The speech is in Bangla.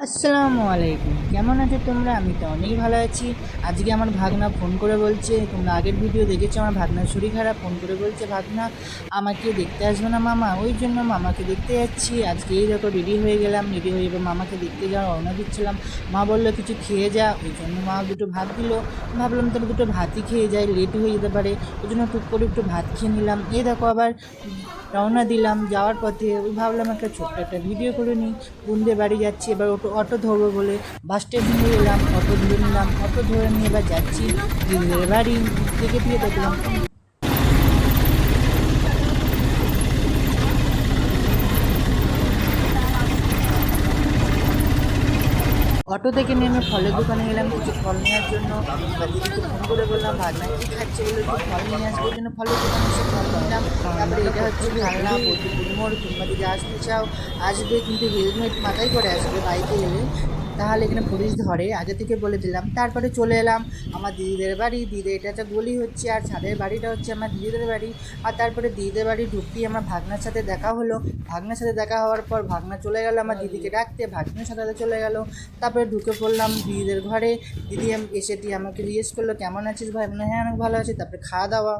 আসসালামু আলাইকুম, কেমন আছো তোমরা? আমি তো অনেক ভালো আছি। আজকে আমার ভাগনা ফোন করে বলছে, তোমরা আগের ভিডিও দেখেছো, আমার ভাগনার শরীর খারাপ। ফোন করে বলছে, ভাগনা আমাকে দেখতে আসবে না মামা? ওই জন্য মামাকে দেখতে যাচ্ছি। আজকে এই দেখো রেডি হয়ে গেলাম, রেডি হয়ে এবার মামাকে দেখতে যাওয়া রওনা দিচ্ছিলাম। মা বললো কিছু খেয়ে যা, ওই জন্য মা দুটো ভাত দিল। ভাবলাম তাহলে দুটো ভাতই খেয়ে যাই, লেট হয়ে যেতে পারে। ওই জন্য টুক করে একটু ভাত খেয়ে নিলাম। এই দেখো আবার রওনা দিলাম। যাওয়ার পথে ওই ভাবলাম একটা ছোট্ট একটা ভিডিও করে নিই। বোনদের বাড়ি যাচ্ছি, এবার অটো ধরবো বলে বাস স্ট্যান্ডে এলাম, অটো ধরে নিলাম। অটো ধরে নিয়ে এবার যাচ্ছি দিদিদের বাড়ি। থেকে ফিরে দেখলাম অটো থেকে নেমে ফলের দোকানে গেলাম কিছু ফল নেওয়ার জন্য। এবার দিদিকে ফোন করে বললাম, ভাগনা কি খাচ্ছে বলে একটু ফল নিয়ে আসবো। ওই জন্য ফলের দোকানে এসে ফল নিলাম। তারপরে এটা হচ্ছে খেলনা বদ্যিপুর মোড়। তোমরা যদি আসতে চাও আসবে, কিন্তু হেলমেট মাথায় করে আসবে বাইকে গেলে, তাহলে এখানে পুলিশ ধরে, আগে থেকে বলে দিলাম। তারপরে চলে এলাম আমার দিদিদের বাড়ি। দিদি এটা একটা গলি হচ্ছে, আর ছাদের বাড়িটা হচ্ছে আমার দিদিদের বাড়ি। আর তারপরে দিদিদের বাড়ি ঢুকতেই আমার ভাগনার সাথে দেখা হলো। ভাগনার সাথে দেখা হওয়ার পর ভাগনা চলে গেল আমার দিদিকে ডাকতে, ভাগ্নের সাথে চলে গেল। তারপরে ঢুকে পড়লাম দিদিদের ঘরে। দিদি এসে দিয়ে আমাকে জিজ্ঞেস করলো, কেমন আছিস ভাই? মানে হ্যাঁ, অনেক ভালো আছি। তারপরে খাওয়া দাওয়া।